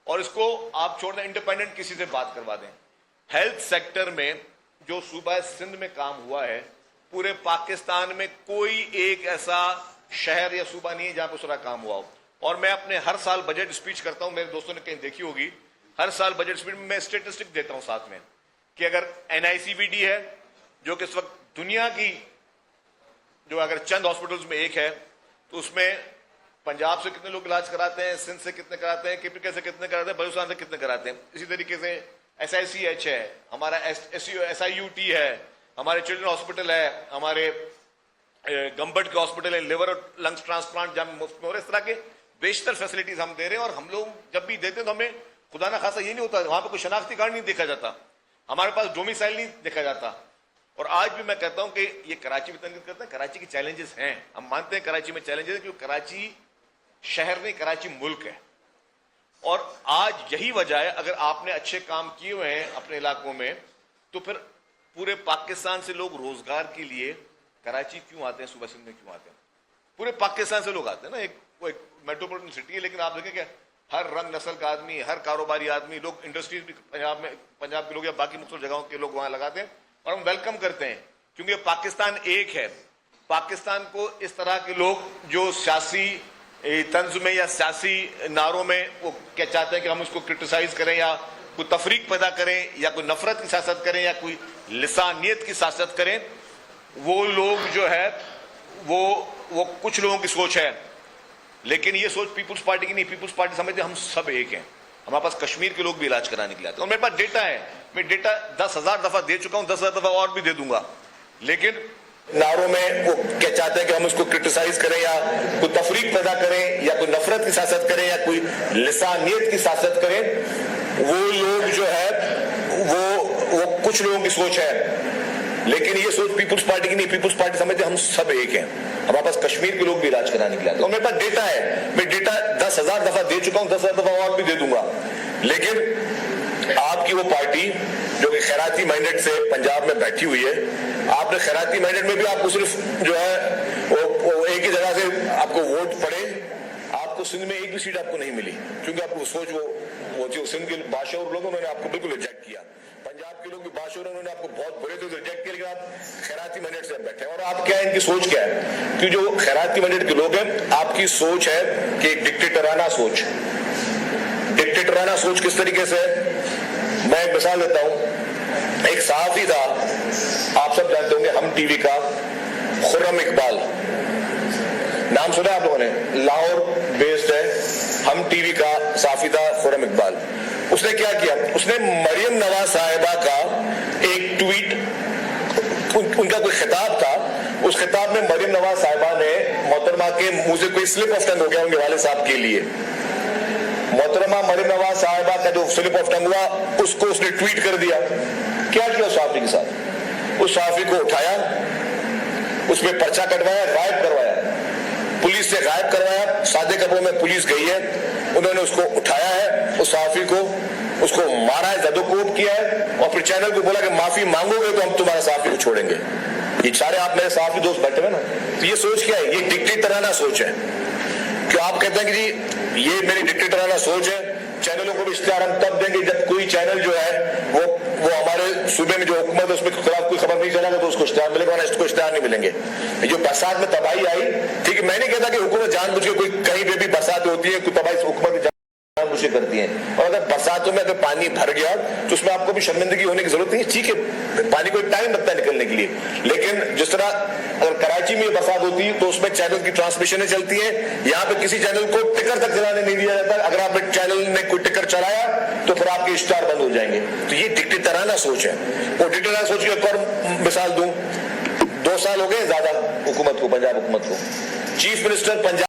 اور اس کو آپ چھوڑ دیں, انڈیپینڈنٹ کسی سے بات کروا دیں. ہیلتھ سیکٹر میں جو صوبہ سندھ میں کام ہوا ہے, پورے پاکستان میں کوئی ایک ایسا شہر یا صوبہ نہیں ہے جہاں پہ اس طرح کام ہوا ہو. اور میں اپنے ہر سال بجٹ اسپیچ کرتا ہوں, میرے دوستوں نے کہیں دیکھی ہوگی, ہر سال بجٹ اسپیچ میں اسٹیٹسٹک دیتا ہوں ساتھ میں, کہ اگر NICVD ہے جو کہ اس وقت دنیا کی جو اگر چند ہاسپٹلز میں ایک ہے, تو اس میں پنجاب سے کتنے لوگ علاج کراتے ہیں, سندھ سے کتنے کراتے ہیں, KPK سے کتنے کراتے ہیں, بلوچستان سے کتنے کراتے ہیں. اسی طریقے سے SICH ہے, ہمارا SIUT ہے, ہمارے چلڈرن ہاسپٹل ہے, ہمارے گمبٹ کے ہاسپٹل ہے, لیور اور لنگس ٹرانسپلانٹ جہاں مفت میں ہو رہے, اس طرح کے بیشتر فیسلٹیز ہم دے رہے ہیں. اور ہم لوگ جب بھی دیتے ہیں تو ہمیں خدا نہ خاصا یہ نہیں ہوتا, وہاں پہ کوئی شناختی کارڈ نہیں دیکھا جاتا, ہمارے پاس ڈومیسائل نہیں دیکھا جاتا. اور آج بھی میں کہتا ہوں کہ یہ کراچی بھی تنقید کرتا ہے, کراچی کی چیلنجز ہیں, ہم مانتے ہیں کراچی میں چیلنجز ہیں, کیونکہ کراچی شہر نہیں, کراچی ملک ہے. اور آج یہی وجہ ہے, اگر آپ نے اچھے کام کیے ہوئے ہیں اپنے علاقوں میں, تو پھر پورے پاکستان سے لوگ روزگار کے لیے کراچی کیوں آتے ہیں, صوبہ سندھ میں کیوں آتے ہیں. پورے پاکستان سے لوگ آتے ہیں نا, ایک میٹروپولیٹن سٹی ہے, لیکن آپ دیکھیں کہ ہر رنگ نسل کا آدمی, ہر کاروباری آدمی, لوگ انڈسٹریز بھی پنجاب کے لوگ یا باقی مختلف جگہوں کے لوگ وہاں لگاتے ہیں, اور ہم ویلکم کرتے ہیں, کیونکہ پاکستان ایک ہے. پاکستان کو اس طرح کے لوگ جو سیاسی طنز میں یا سیاسی نعروں میں وہ کیا چاہتے ہیں کہ ہم اس کو کرٹیسائز کریں, یا کوئی تفریق پیدا کریں, یا کوئی نفرت کی سیاست کریں, یا کوئی لسانیت کی سیاست کریں, وہ لوگ جو ہے وہ کچھ لوگوں کی سوچ ہے. لیکن یہ سوچ پیپلز پارٹی کی نہیں. پیپلز پارٹی سمجھتے ہم سب ایک ہیں. ہمارے پاس کشمیر کے لوگ بھی علاج کرانے کے لیے آتے ہیں, اور میرے پاس ڈیٹا ہے, میں ڈیٹا 10,000 دفعہ دے چکا ہوں, 10,000 دفعہ اور بھی دے دوں گا. لیکن نعروں میں وہ کیا چاہتے ہیں کہ ہم اس کو کرٹیسائز کریں, یا کوئی تفریق پیدا کریں, یا کوئی نفرت کی سیاست کریں, یا کوئی لسانیت کی سیاست کریں, وہ لوگ جو ہے وہ کچھ لوگوں کی سوچ ہے. لیکن یہ سوچ پیپلز پارٹی کی نہیں. پیپلز پارٹی سمجھتے ہم سب ایک ہیں. ہمارے پاس کشمیر کے لوگ بھی علاج کرانے کے لیے آتے ہیں, اور میرے پاس ڈیٹا ہے, میں ڈیٹا 10,000 دفعہ دے چکا ہوں, 10,000 دفعہ اور بھی دے دوں گا. لیکن آپ کی وہ پارٹی جو کہ خیراتی مینڈیٹ سے پنجاب میں بیٹھی ہوئی ہے, آپ نے خیراتی مینڈیٹ میں بھی آپ کو صرف جو ہے وہ ایک ہی جگہ سے آپ کو ووٹ پڑے, آپ کو سندھ میں ایک بھی سیٹ آپ کو نہیں ملی, کیونکہ آپ کو سوچ وہ جو سندھ کے بادشاہ اور لوگوں نے آپ کو بالکل ریجیکٹ کیا. پنجاب کے لوگ بھی بادشاہ انہوں نے آپ کو بہت برے طور سے ریجیکٹ کیا, لیکن آپ خیراتی مینڈیٹ سے بیٹھے ہیں. اور آپ کیا ہے, ان کی سوچ کیا ہے, کہ جو خیراتی مینڈیٹ کے لوگ ہیں, آپ کی سوچ ہے کہ ایک ڈکٹیٹرانہ سوچ. ڈکٹیٹرانہ سوچ کس طریقے سے, میں ایک مثال دیتا ہوں. ایک صحافی تھا, آپ سب جانتے ہوں گے, ہم ٹی وی کا, خرم اقبال, نام سنا آپ لوگوں نے, لاہور بیسڈ ہے, ہم ٹی وی کا صحافی تھا خرم اقبال. اس نے کیا کیا, اس نے مریم نواز صاحبہ کا ایک ٹویٹ, ان کا کوئی خطاب تھا, اس خطاب میں مریم نواز صاحبہ نے محترمہ کے منہ سے کوئی سلپ آف ٹنگ ہو گیا ان کے والد صاحب کے لیے. محترمہ مریم نواز صاحبہ کا جو سلپ آف ٹنگ ہوا, اس کو اس نے ٹویٹ کر دیا. کیا کیا اس صحافی کے ساتھ, اس صحافی کو اٹھایا, اس میں پرچہ کٹوایا, غائب کروایا, پولیس سے غائب کروایا. سادے کپڑوں میں پولیس گئی ہے, انہوں نے اس کو اٹھایا ہے, اس صحافی کو, اس کو مارا ہے, زد و کوب کیا ہے, اور پھر چینل کو بولا کہ معافی مانگو گے تو ہم تمہارے صحافی کو چھوڑیں گے. یہ سارے آپ میرے صحافی دوست بیٹھے ہوئے نا, تو یہ سوچ کیا ہے, یہ ڈکٹیٹرانہ سوچ ہے. کہ آپ کہتے ہیں کہ جی یہ میری ڈکٹیٹرانہ سوچ ہے, چینلوں کو بھی اشتہار ہم تب دیں گے جب کوئی چینل جو ہے وہ ہمارے صوبے میں جو حکومت ہے اس میں خلاف کوئی خبر نہیں چلا گا تو اس کو اشتہار ملے گا, ورنہ اس کو اشتہار نہیں ملیں گے. جو برسات میں تباہی آئی, ٹھیک ہے, میں نہیں کہتا کہ حکومت جان بوجھ کے کوئی کہیں پہ بھی برسات ہوتی ہے, کوئی تباہی حکومت جان بوجھ کے کرتی ہیں, اور اگر برساتوں میں اگر پانی بھر گیا تو اس میں آپ کو بھی شرمندگی ہونے کی ضرورت نہیں ہے. ٹھیک ہے, پانی کو ٹائم لگتا ہے نکلنے کے لیے, لیکن جس طرح اگر کراچی میں برسات ہوتی ہے تو اس میں چینل کی ٹرانسمیشنیں چلتی ہیں, یہاں پہ کسی چینل کو ٹکر تک چلانے نہیں دیا جاتا. اگر آپ نے چینل نے کوئی ٹکر چلایا تو پھر آپ کے اشتہار بند ہو جائیں گے. تو یہ ڈکٹیٹرانہ سوچ ہے. وہ ڈکٹیٹرانہ سوچ کی ایک اور مثال دوں. 2 سال ہو گئے زیادہ حکومت کو, پنجاب حکومت کو. Chief minister Punjab